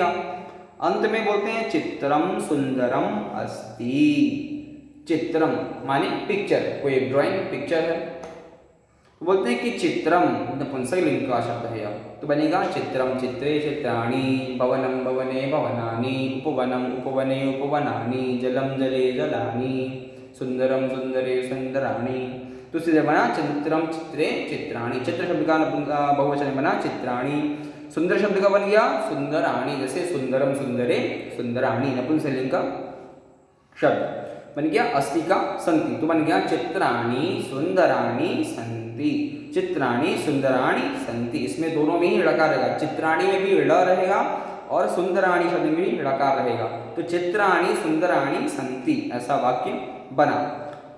अंत में बोलते हैं चित्रम सुंदरम अस्ति। चित्रम माने पिक्चर, कोई ड्राइंग पिक्चर है, तो बोलते हैं कि चित्रम नपुंसकलिंग का शब्द है यह, तो बनेगा चित्रम चित्रे चित्राणि, भवनम भवने भवनानि, उपवनम उपवने उपवनानि, जलम जले जलानि, सुंदरम सुंदरे सुंदराणि। तो सीधे बना चित्रम चित्रे चित्राणि, चित्र शब्द का बहुवचन बना चित्राणि। सुंदर शब्द का बन गया सुंदराणि, जैसे सुंदरम सुंदरे सुंदराणि नपुंसकलिंग का शब्द बन गया। अस्ति का संति, तो बन गया चित्राणि सुंदराणि संति। चित्राणि सुंदराणि संति, इसमें दोनों में ही ऋकार रहेगा, चित्राणि में भी ऋ रहेगा और सुंदराणि शब्द में भी ऋकार रहेगा, तो चित्राणि सुंदराणि संति ऐसा वाक्य बना।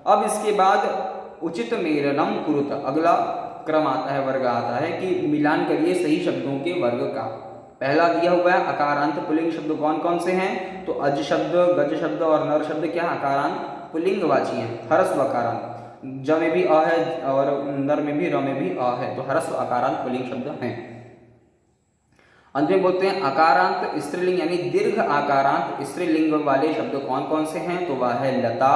अब इसके बाद उचित मेलनम कुरुत, अगला क्रम आता है, वर्ग आता है कि मिलान करिए सही शब्दों के वर्ग का। पहला दिया हुआ है अकारांत पुल्लिंग शब्द कौन कौन से हैं, तो अज शब्द, गज शब्द और नर शब्द क्या अकारांत पुल्लिंगवाची हैं, हरस्व अकारांत। ज में भी अ है और नर में भी र में भी अ है, तो हरस्व अकारांत पुल्लिंग शब्द हैं। अंत में बोलते हैं अकारांत स्त्रीलिंग यानी दीर्घ आकारांत स्त्रीलिंग वाले शब्द कौन कौन से हैं, तो वह है लता,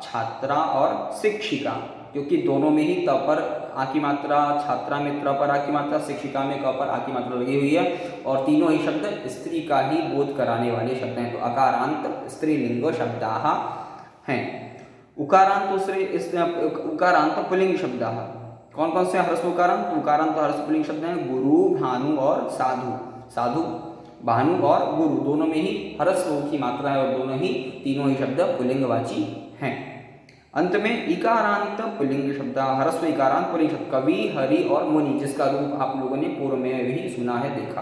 छात्रा और शिक्षिका, क्योंकि दोनों में ही त पर आ की मात्रा, छात्रा में त्र पर आ की मात्रा, शिक्षिका में क पर आ की मात्रा लगी हुई है, और तीनों ही शब्द स्त्री का ही बोध कराने वाले शब्द हैं, तो अकारांत स्त्रीलिंग शब्दाः हैं। उकारांत पुल्लिंग शब्दाः कौन कौन से ह्रस्व उकारांत, उकारांत ह्रस्व पुल्लिंग शब्द हैं गुरु, भानु और साधु। साधु, भानु और गुरु दोनों में ही ह्रस्व की मात्रा है और दोनों ही तीनों ही शब्द पुल्लिंगवाची हैं। अंत में इकारांत पुल्लिंग शब्द, ह्रस्व इकारांत पुल्लिंग शब्द कवि, हरि और मुनि, जिसका रूप आप लोगों ने पूर्व में भी सुना है, देखा।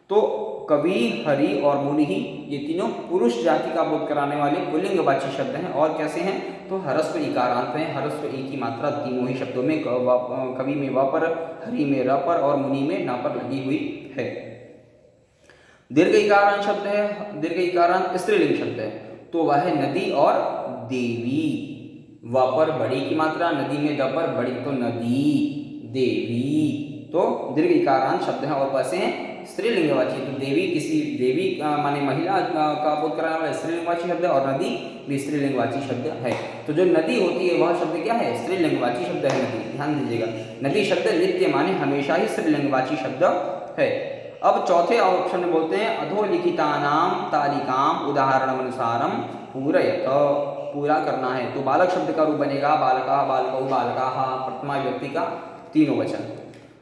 तो कवि, हरि और मुनि ही ये तीनों पुरुष जाति का बोध कराने वाले पुल्लिंगवाची शब्द हैं। और कैसे हैं, तो ह्रस्व इकारांत हैं, ह्रस्व ई की मात्रा तीनों ही शब्दों में, कवि में व पर, हरि में र पर और मुनि में न पर लगी हुई है। दीर्घ इकारांत शब्द है, दीर्घ इकारांत स्त्रीलिंग शब्द है, तो वह है नदी और देवी। व पर बड़ी की मात्रा, नदी में द पर बड़ी, तो नदी, देवी, तो दीर्घ इकारांत शब्द है। और कैसे हैं, स्त्रीलिंगवाची, तो देवी किसी देवी माने महिला का बोध कराने वाला स्त्रीलिंगवाची शब्द है, और नदी भी स्त्रीलिंगवाची शब्द है। तो जो नदी होती है वह शब्द क्या है, स्त्रीलिंगवाची शब्द है नदी, ध्यान दीजिएगा। नदी शब्द नित्य माने हमेशा ही स्त्रीलिंगवाची शब्द है। अब चौथे ऑप्शन में बोलते हैं अधोलिखितानाम तालिकाम उदाहरणमनुसारम पूरयत, पूरा करना है, तो बालक शब्द का रूप बनेगा बालका, बालकौ, बालकाः, प्रथमा विभक्ति का तीनों वचन।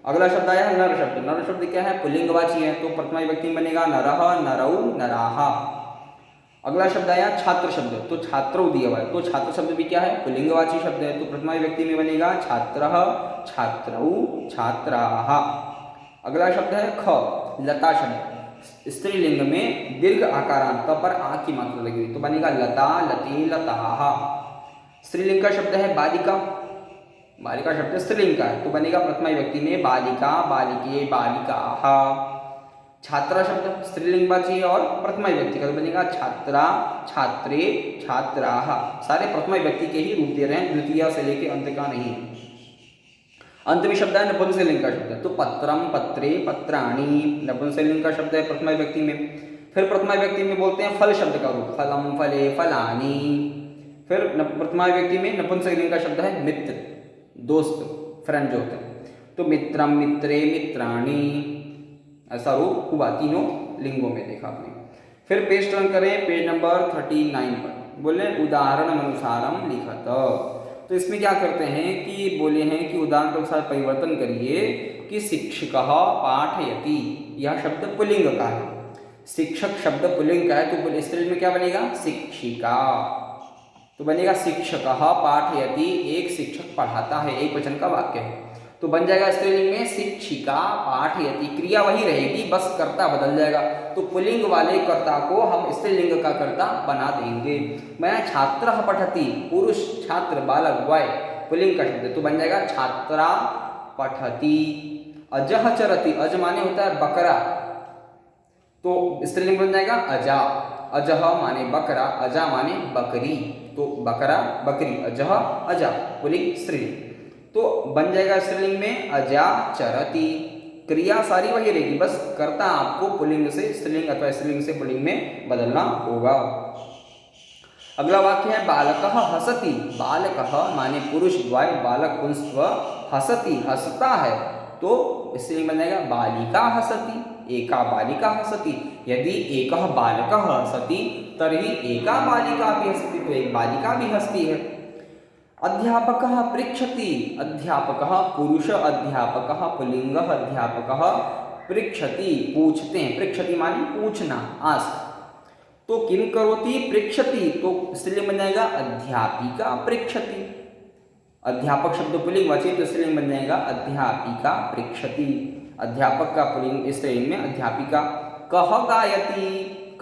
अगला शब्द आया है नर शब्द, नर शब्द क्या है, पुल्लिंगवाची है, तो प्रथमा विभक्ति में बनेगा नरः, नरौ, नराः। अगला शब्द आया छात्र शब्द, तो छात्रौ दिया हुआ है, तो छात्र शब्द भी क्या है, पुल्लिंगवाची शब्द है, तो प्रथमा विभक्ति में बनेगा छात्रः, छात्रौ, छात्राः। अगला शब्द है ख, लता शब्द, स्त्रीलिंग में दीर्घ आकारांत पर आ की मात्रा लगी हुई, तो बनेगा लता, लते, लताः। स्त्रीलिंग का शब्द है बालिका, बालिका शब्द स्त्रीलिंग का है, तो बनेगा प्रथमा विभक्ति में बालिका, बालिके, बालिकाः। छात्रा शब्द स्त्रीलिंगवाची है और प्रथमा विभक्ति का, तो बनेगा छात्रा, छात्रे, छात्राः। सारे प्रथमा विभक्ति के ही रूप दे रहे हैं, द्वितीय से लेके अंत का नहीं। अंत में शब्द है नपुंसकलिंग का शब्द, तो पत्रम, पत्रे, पत्राणि नपुंसकलिंग का शब्द है प्रथमा विभक्ति में। फिर प्रथमा विभक्ति में बोलते हैं फल शब्द का रूप, फलम, फले, फलानि। फिर प्रथमा विभक्ति में नपुंसकलिंग का शब्द है मित्र, दोस्त, फ्रेंड जो होता है, तो मित्रम, मित्रे, मित्राणि, ऐसा रूप हुआ तीनों लिंगों में, देखा आपने। फिर पेज टर्न करें, पेज नंबर 39 पर, बोले उदाहरण अनुसारम लिखत, तो इसमें क्या करते हैं कि बोले हैं कि उदाहरण के अनुसार परिवर्तन करिए कि शिक्षकः पाठयति, यह शब्द पुल्लिंग का है, शिक्षक शब्द पुल्लिंग का है, तो स्त्रीलिंग में क्या बनेगा, शिक्षिका, तो बनेगा शिक्षकः पाठयति, एक शिक्षक पढ़ाता है, एक वचन का वाक्य है, तो बन जाएगा स्त्रीलिंग में शिक्षिका पाठयति, क्रिया वही रहेगी, बस कर्ता बदल जाएगा, तो पुल्लिंग वाले कर्ता को हम स्त्रीलिंग का कर्ता बना देंगे। मैं छात्रः पठति, पुरुष, छात्र, बालक, बॉय, पुल्लिंग का शब्द, तो बन जाएगा छात्रा पठति। अजः चरति, अज माने होता है बकरा, तो स्त्रीलिंग बन जाएगा अजा, अजः माने बकरा, अजा माने बकरी, तो बकरा, बकरी, अजः, अजा, पुल्लिंग स्त्रीलिंग, तो बन जाएगा स्त्रीलिंग में अजा चरति। क्रिया सारी वही रहेगी, बस कर्ता आपको पुल्लिंग से स्त्रीलिंग अथवा स्त्रीलिंग से पुल्लिंग में बदलना होगा। अगला वाक्य है बालकः हसति। बालकः माने पुरुष द्वय, बालक पुंस्त्व, हसति हंसता है, तो स्त्रीलिंग बन जाएगा बालिका हसति, एका बालिका हसति। यदि एकः बालकः हसति तर्हि एका बालिका भी हसति, तो एक बालिका भी हंसती है। अध्यापकः पृच्छति। अध्यापकः पुरुष, अध्यापकः पुल्लिंगः, अध्यापकः पृच्छति पूछते हैं, पृच्छति माने पूछना, आस्क। तो किम करोति पृच्छति, तो स्त्रीलिंग बन जाएगा अध्यापिका पृच्छति। अध्यापक शब्द पुल्लिंग वाची तो स्त्रीलिंग बन जाएगा अध्यापिका पृच्छति। अध्यापक का पुल्लिंग स्त्रीलिंग में अध्यापिका। कह गायति,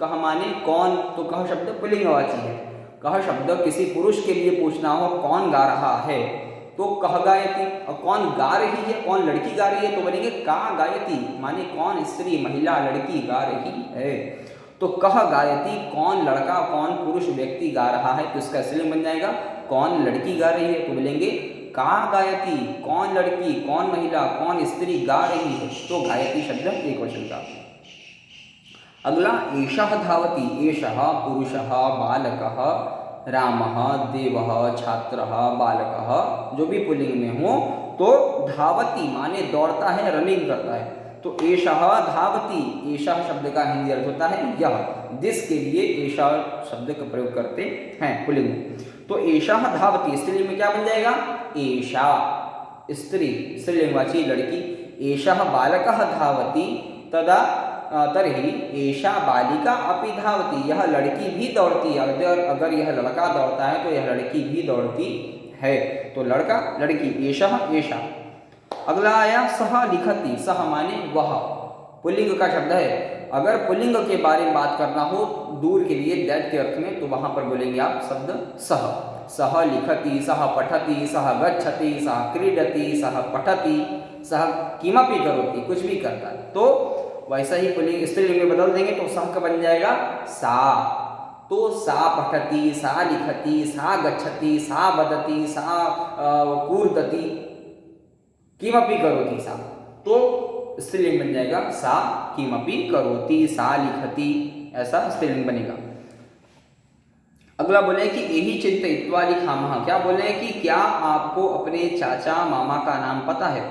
कह माने कौन, तो कह शब्द पुल्लिंग वाची है। कह शब्द किसी पुरुष के लिए पूछना हो कौन गा रहा है तो कह गायति, और कौन गा रही है, कौन लड़की गा रही है तो बोलेंगे का गायति, माने कौन स्त्री महिला लड़की गा रही है। तो कह गायति कौन लड़का कौन पुरुष व्यक्ति गा रहा है, तो इसका स्त्रीलिंग बन जाएगा कौन लड़की गा रही है, तो बोलेंगे का गायति, कौन लड़की कौन महिला कौन स्त्री गा रही है, तो गायति शब्द एक वचन का। अगला एषः धावति। एषः पुरुषः, बालकः, रामः, देवः, छात्रः, बालकः जो भी पुल्लिंग में हो तो धावति माने दौड़ता है, रनिंग करता है, तो एषः धावति। एषः शब्द का हिंदी अर्थ होता है यह, दिस के लिए एषः शब्द का प्रयोग करते हैं पुल्लिंग में। तो एषः धावति स्त्रीलिंग में क्या बन जाएगा एषा, स्त्री स्त्रीलिंगवाची लड़की। एषः बालकः धावति तदा तर्हि एषा बालिका अपि धावति, यह लड़की भी दौड़ती है। अगर यह लड़का दौड़ता है तो यह लड़की भी दौड़ती है, तो लड़का लड़की एषः एषा। अगला आया सह लिखति। सह माने वह, पुल्लिंग का शब्द है। अगर पुल्लिंग के बारे में बात करना हो दूर के लिए दैट के अर्थ में, तो वहां पर बोलेंगे आप शब्द सह। सह लिखति, सह पठति, सह गच्छति, सह क्रीडति, सह पठति, सह किमपि करोति, कुछ भी करता है। तो वैसा ही पुल्लिंग स्त्रीलिंग में बदल देंगे तो सह का बन जाएगा सा। तो सा पठति, सा लिखति, सा गच्छति, सा वदति, सा कूर्दति, किमपि करोति सा, तो स्त्रीलिंग बन जाएगा सा किमपि करोति, सा लिखति, ऐसा स्त्रीलिंग बनेगा। अगला बोले कि यही चिंतयित्वा लिखामः। क्या बोले कि क्या आपको अपने चाचा मामा का नाम पता है?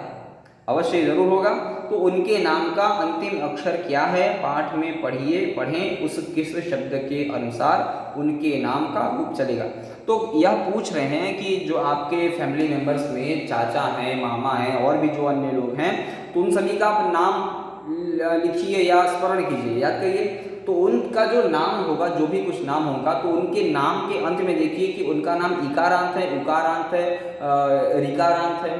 अवश्य जरूर होगा। तो उनके नाम का अंतिम अक्षर क्या है पाठ में पढ़ें उस किस शब्द के अनुसार उनके नाम का रूप चलेगा। तो यह पूछ रहे हैं कि जो आपके फैमिली मेंबर्स में चाचा हैं, मामा हैं और भी जो अन्य लोग हैं, तो उन सभी का आप नाम लिखिए या स्मरण कीजिए, याद करिए। तो उनका जो नाम होगा, जो भी कुछ नाम होगा, तो उनके नाम के अंत में देखिए कि उनका नाम इकारांत है, उकारांत है, ऋकारांत है,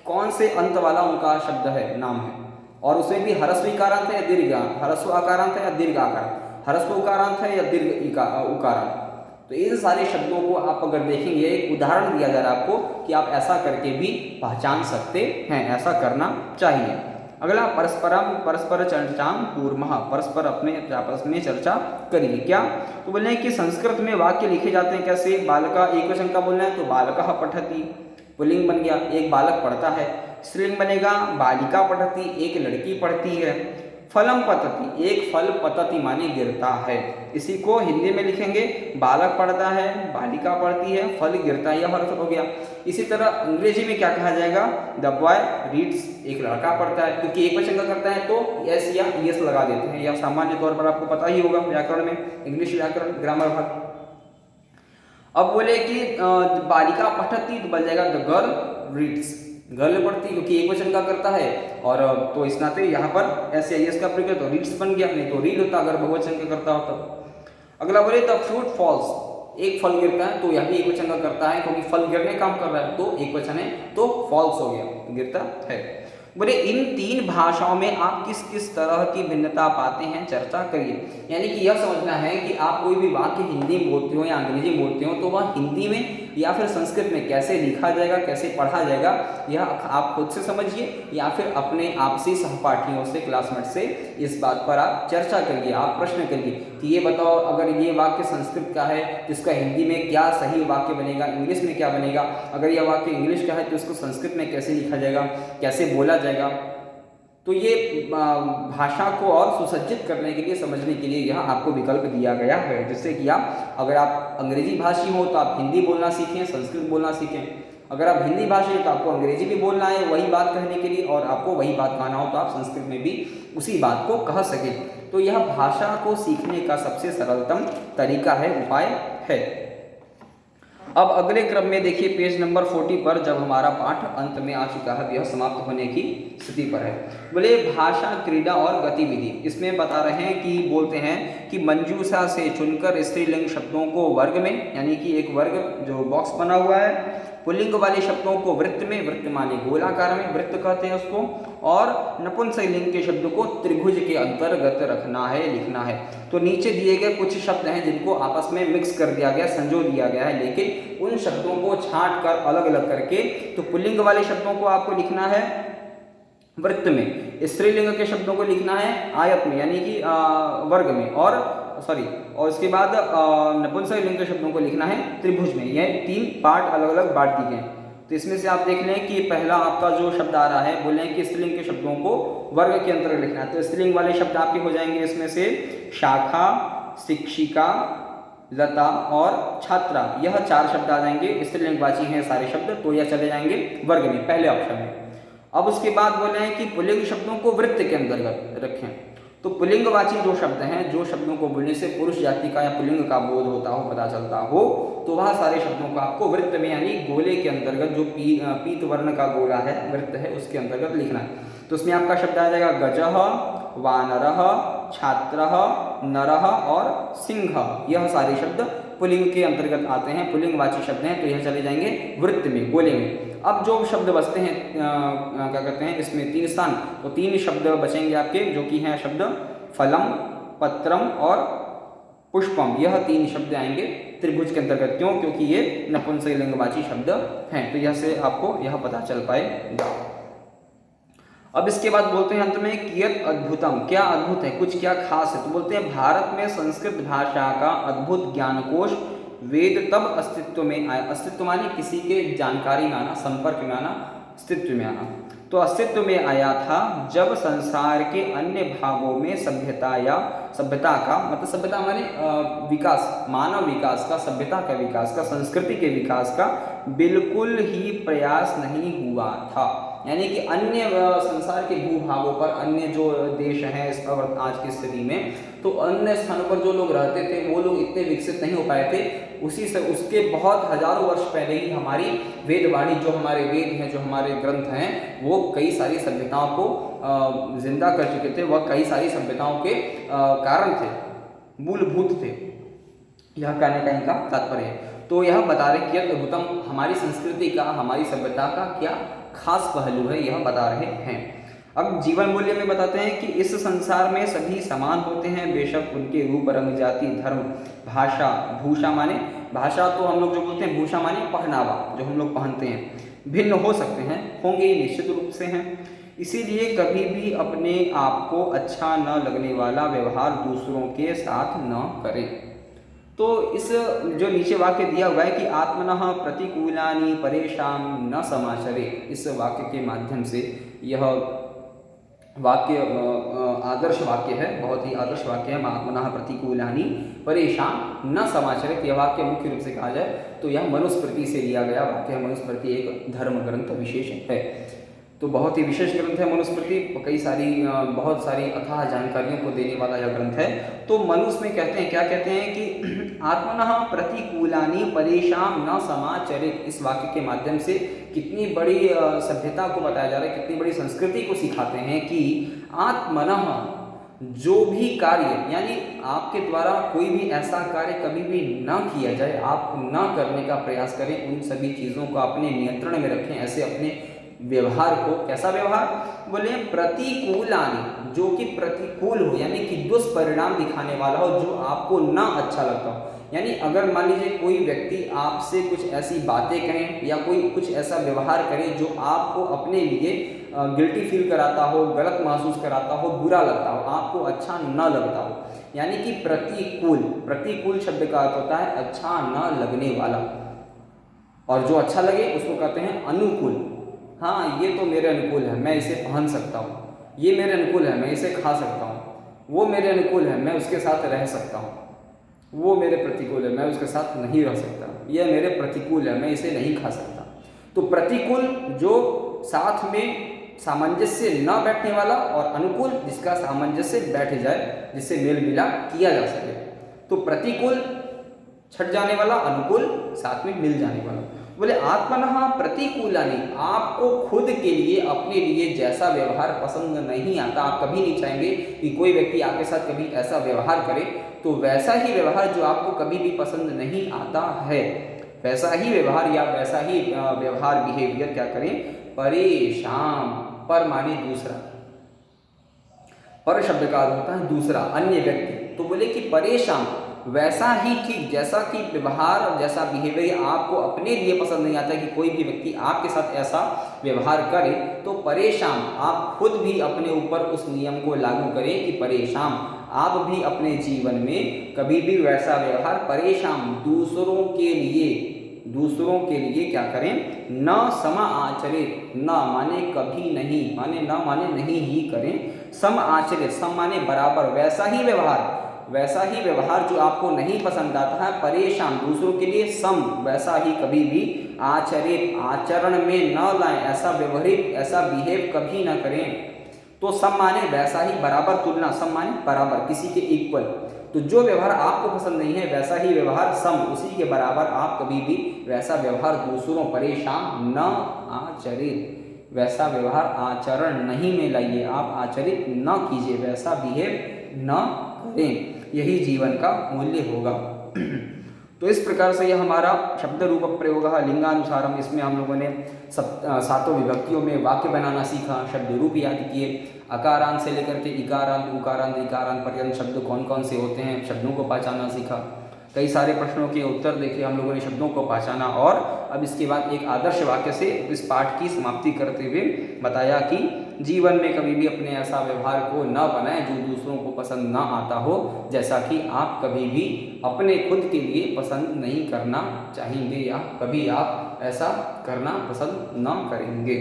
कौन से अंत वाला उनका शब्द है, नाम है। और उसमें भी ह्रस्व इकारांत है या दीर्घ, ह्रस्व आकारांत है या दीर्घ आकारांत, ह्रस्व उकारांत है या दीर्घ उकारांत। तो इन सारे शब्दों को आप अगर देखेंगे, एक उदाहरण दिया जा रहा है आपको कि आप ऐसा करके भी पहचान सकते हैं, ऐसा करना चाहिए। अगला परस्परम परस्पर चर्चां कूर्मः। परस्पर अपने आपस में चर्चा करिए। क्या? तो बोले कि संस्कृत में वाक्य लिखे जाते हैं कैसे? बालका एक वचन का बोलना है तो बालकः पठति, पुल्लिंग बन गया, एक बालक पढ़ता है। स्त्रीलिंग बनेगा बालिका पठति, एक लड़की पढ़ती है। फलम पतति, एक फल पतति माने गिरता है। इसी को हिंदी में लिखेंगे, बालक पढ़ता है, बालिका पढ़ती है, फल गिरता है, यह अर्थ हो गया। इसी तरह अंग्रेजी में क्या कहा जाएगा? द बॉय रीड्स, एक लड़का पढ़ता है, क्योंकि एक वचन का करता है तो एस या ईएस लगा देते हैं, यह सामान्य तौर पर आपको पता ही होगा व्याकरण में, इंग्लिश व्याकरण ग्रामर भाग। अब बोले कि बालिका पठती तो बन जाएगा द गर्ल रीड्स, गर्ल पढ़ती क्योंकि एक वचन का करता है, और तो इस नाते यहाँ पर एस या एस का प्रयोग तो रीड्स बन गया, नहीं तो रीड होता अगर बहुवचन का करता हो तब। अगला बोले द फ्रूट फॉल्स, एक फल गिरता है तो यह भी एक वचन का करता है क्योंकि फल गिरने काम कर रहा है, तो एक वचन है तो फॉल्स हो गया, गिरता है। बोले इन तीन भाषाओं में आप किस किस तरह की भिन्नता पाते हैं, चर्चा करिए। यानी कि यह समझना है कि आप कोई भी वाक्य हिंदी में बोलते हो या अंग्रेजी में बोलते हो तो वह हिंदी में या फिर संस्कृत में कैसे लिखा जाएगा, कैसे पढ़ा जाएगा, यह आप खुद से समझिए या फिर अपने आपसी सहपाठियों से, क्लासमेट से इस बात पर आप चर्चा करिए, आप प्रश्न करिए कि ये बताओ अगर ये वाक्य संस्कृत का है तो इसका हिंदी में क्या सही वाक्य बनेगा, इंग्लिश में क्या बनेगा, अगर यह वाक्य इंग्लिश का है तो इसको संस्कृत में कैसे लिखा जाएगा, कैसे बोला जाएगा। तो ये भाषा को और सुसज्जित करने के लिए, समझने के लिए यह आपको विकल्प दिया गया है, जिससे कि आप, अगर आप अंग्रेजी भाषी हो तो आप हिंदी बोलना सीखें, संस्कृत बोलना सीखें। अगर आप हिंदी भाषी हो तो आपको अंग्रेजी भी बोलना है वही बात कहने के लिए, और आपको वही बात कहना हो तो आप संस्कृत में भी उसी बात को कह सकें। तो यह भाषा को सीखने का सबसे सरलतम तरीका है, उपाय है। अब अगले क्रम में देखिए पेज नंबर 40 पर, जब हमारा पाठ अंत में आ चुका है, यह समाप्त होने की स्थिति पर है। बोले भाषा, क्रीड़ा और गतिविधि, इसमें बता रहे हैं कि, बोलते हैं कि मंजूषा से चुनकर स्त्रीलिंग शब्दों को वर्ग में, यानी कि एक वर्ग जो बॉक्स बना हुआ है, पुल्लिंग वाले शब्दों को वृत्त में, वृत्त माने गोलाकार में, वृत्त कहते हैं उसको, और नपुंसकलिंग के शब्द को त्रिभुज के अंतर्गत रखना है, लिखना है। तो नीचे दिए गए कुछ शब्द हैं जिनको आपस में मिक्स कर दिया गया, संजो दिया गया है, लेकिन उन शब्दों को छांट कर अलग अलग करके, तो पुल्लिंग वाले शब्दों को आपको लिखना है वृत्त में, स्त्रीलिंग के शब्दों को लिखना है आयत में, यानी कि वर्ग में, और इसके बाद नपुंसकलिंग के शब्दों को लिखना है त्रिभुज में। यह 3 पार्ट अलग अलग बांट दिए गए। तो इसमें से आप देख लें कि पहला आपका जो शब्द आ रहा है, बोले कि स्त्रीलिंग के शब्दों को वर्ग के अंतर्गत लिखना है। तो स्त्रीलिंग वाले शब्द आपके हो जाएंगे इसमें से शाखा, शिक्षिका, लता और छात्रा, यह 4 शब्द आ जाएंगे, स्त्रीलिंगवाची हैं सारे शब्द, तो यह चले जाएंगे वर्ग में, पहले ऑप्शन में। अब उसके बाद बोले हैं कि पुल्लिंग शब्दों को वृत्त के अंतर्गत रखें। तो पुल्लिंगवाची जो शब्द हैं, जो शब्दों को बोलने से पुरुष जाति का या पुल्लिंग का बोध होता हो, पता चलता हो, तो वह सारे शब्दों को आपको वृत्त में, यानी गोले के अंतर्गत, जो पीत वर्ण का गोला है, वृत्त है, उसके अंतर्गत लिखना है। तो उसमें आपका शब्द आ जाएगा गजः, वानरः, छात्रः, नरः और सिंह, यह सारे शब्द पुल्लिंग के अंतर्गत आते हैं, पुल्लिंगवाची शब्द हैं, तो यह चले जाएंगे वृत्त में, गोले में। अब जो शब्द बचते हैं, क्या कहते हैं, इसमें 3 स्थान, तो 3 शब्द बचेंगे आपके, जो कि हैं शब्द फलम, पत्रम और पुष्पम, यह 3 शब्द आएंगे त्रिभुज के अंतर्गत। क्यों? क्योंकि ये नपुंसकलिंगवाची शब्द हैं, तो यह से आपको यह पता चल पाएगा। अब इसके बाद बोलते हैं अंत में, कियत अद्भुतम, क्या अद्भुत है, कुछ क्या खास है। तो बोलते हैं भारत में संस्कृत भाषा का अद्भुत ज्ञानकोश वेद तब अस्तित्व में आया। अस्तित्व माने किसी के जानकारी में आना, संपर्क में आना, अस्तित्व में आना। तो अस्तित्व में आया था जब संसार के अन्य भागों में सभ्यता का मतलब, सभ्यता माने विकास, मानव विकास का, सभ्यता का विकास का, संस्कृति के विकास का बिल्कुल ही प्रयास नहीं हुआ था। यानी कि अन्य संसार के भूभागों पर, अन्य जो देश हैं इस आज की स्थिति में, तो अन्य स्थानों पर जो लोग रहते थे वो लोग इतने विकसित नहीं हो पाए थे। उसी से उसके बहुत हजारों वर्ष पहले ही हमारी वेदवाणी, जो हमारे वेद हैं, जो हमारे ग्रंथ हैं, वो कई सारी सभ्यताओं को जिंदा कर चुके थे। वह कई सारी सभ्यताओं के कारण थे, मूलभूत थे, यह कहने का इनका तात्पर्य है। तो यह बता रहे कि अद्भुतम, हमारी संस्कृति का, हमारी सभ्यता का क्या खास पहलू है, यह बता रहे हैं। अब जीवन मूल्य में बताते हैं कि इस संसार में सभी समान होते हैं, बेशक उनके रूप, रंग, जाति, धर्म, भाषा, भूषा माने भाषा, तो हम लोग जो बोलते हैं भूषा माने पहनावा, जो हम लोग पहनते हैं, भिन्न हो सकते हैं, होंगे निश्चित रूप से हैं। इसीलिए कभी भी अपने आप को अच्छा न लगने वाला व्यवहार दूसरों के साथ न करें। तो इस जो नीचे वाक्य दिया हुआ है कि आत्मनः प्रतिकूलानि परेशान न समाचरे, इस वाक्य के माध्यम से यह वाक्य आदर्श वाक्य है, बहुत ही आदर्श वाक्य है। आत्मनः प्रतिकूलानि परेशान न समाचरित, यह वाक्य मुख्य रूप से कहा जाए तो यह मनुस्मृति से लिया गया वाक्य है। मनुस्मृति एक धर्म ग्रंथ विशेष है, तो बहुत ही विशेष ग्रंथ है मनुस्मृति, कई सारी बहुत सारी अथाह जानकारियों को देने वाला यह ग्रंथ है। तो मनुष्य में कहते हैं, क्या कहते हैं कि आत्मनः प्रतिकूलानि परेशान न समाचरित, इस वाक्य के माध्यम से कितनी बड़ी सभ्यता को बताया जा रहा है, कितनी बड़ी संस्कृति को सिखाते हैं कि आत्मनः, जो भी कार्य, यानी आपके द्वारा कोई भी ऐसा कार्य कभी भी न किया जाए, आप न करने का प्रयास करें, उन सभी चीज़ों को अपने नियंत्रण में रखें। ऐसे अपने व्यवहार को, कैसा व्यवहार, बोले प्रतिकूलानि, जो कि प्रतिकूल हो, यानी कि दुष्परिणाम दिखाने वाला हो, जो आपको ना अच्छा लगता हो। यानी अगर मान लीजिए कोई व्यक्ति आपसे कुछ ऐसी बातें कहें या कोई कुछ ऐसा व्यवहार करे जो आपको अपने लिए गिल्टी फील कराता हो, गलत महसूस कराता हो, बुरा लगता हो, आपको अच्छा न लगता हो, यानी कि प्रतिकूल। प्रतिकूल शब्द का अर्थ होता है अच्छा न लगने वाला, और जो अच्छा लगे उसको कहते हैं अनुकूल। हाँ, ये तो मेरे अनुकूल है, मैं इसे पहन सकता हूँ, ये मेरे अनुकूल है, मैं इसे खा सकता हूँ। वो मेरे अनुकूल है, मैं उसके साथ रह सकता हूँ। वो मेरे प्रतिकूल है, मैं उसके साथ नहीं रह सकता। यह मेरे प्रतिकूल है, मैं इसे नहीं खा सकता। तो प्रतिकूल जो साथ में सामंजस्य न बैठने वाला, और अनुकूल जिसका सामंजस्य बैठ जाए, जिससे मेल मिलाप किया जा सके। तो प्रतिकूल छट जाने वाला, अनुकूल साथ में मिल जाने वाला। बोले आत्मनः प्रतिकूलानि, आपको खुद के लिए, अपने लिए जैसा व्यवहार पसंद नहीं आता, आप कभी नहीं चाहेंगे कि कोई व्यक्ति आपके साथ कभी ऐसा व्यवहार करे, तो वैसा ही व्यवहार जो आपको कभी भी पसंद नहीं आता है, वैसा ही व्यवहार या वैसा ही व्यवहार, बिहेवियर क्या करें, परेशान, पर माने दूसरा, पर शब्द का अर्थ होता है दूसरा, अन्य व्यक्ति। तो बोले कि परेशान, वैसा ही ठीक जैसा कि व्यवहार, जैसा बिहेवियर आपको अपने लिए पसंद नहीं आता कि कोई भी व्यक्ति आपके साथ ऐसा व्यवहार करे, तो परेशान, आप खुद भी अपने ऊपर उस नियम को लागू करें कि परेशान, आप भी अपने जीवन में कभी भी वैसा व्यवहार परेशान, दूसरों के लिए क्या करें, न सम आचरित, न माने कभी नहीं, माने न माने नहीं ही करें, सम आचरित, सम माने बराबर, वैसा ही व्यवहार जो आपको नहीं पसंद आता है, परेशान, दूसरों के लिए सम, वैसा ही कभी भी आचरित, आचरण में न लाएं, ऐसा व्यवहारिक, ऐसा बिहेव कभी न करें। तो सम माने वैसा ही, बराबर तुलना, सम माने बराबर, किसी के इक्वल। तो जो व्यवहार आपको पसंद नहीं है, वैसा ही व्यवहार सम, उसी के बराबर आप कभी भी वैसा व्यवहार दूसरों, परेशान, न आचरित, वैसा व्यवहार आचरण नहीं में लाइए, आप आचरित न कीजिए, वैसा बिहेव न करें। यही जीवन का मूल्य होगा। तो इस प्रकार से यह हमारा शब्द रूप प्रयोग लिंगानुसारम, इसमें हम लोगों ने सातों विभक्तियों में वाक्य बनाना सीखा, शब्द रूप याद किए, अकारांत से लेकर के इकारांत, उकारांत, इकारांत पर्यंत शब्द कौन कौन से होते हैं, शब्दों को पहचानना सीखा। कई सारे प्रश्नों के उत्तर देखे हम लोगों ने, शब्दों को पहचाना, और अब इसके बाद एक आदर्श वाक्य से इस पाठ की समाप्ति करते हुए बताया कि जीवन में कभी भी अपने ऐसा व्यवहार को न बनाएं जो दूसरों को पसंद न आता हो, जैसा कि आप कभी भी अपने खुद के लिए पसंद नहीं करना चाहेंगे, या कभी आप ऐसा करना पसंद न करेंगे।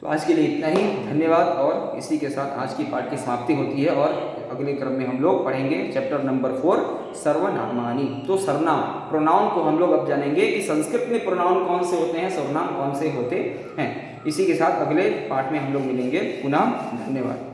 तो आज के लिए इतना ही, धन्यवाद। और इसी के साथ आज की पाठ की समाप्ति होती है, और अगले क्रम में हम लोग पढ़ेंगे चैप्टर नंबर 4, सर्वनामानी। तो सर्वनाम, प्रोनाउन को हम लोग अब जानेंगे कि संस्कृत में प्रोनाउन कौन से होते हैं, सर्वनाम कौन से होते हैं। इसी के साथ अगले पाठ में हम लोग मिलेंगे पुनः। धन्यवाद।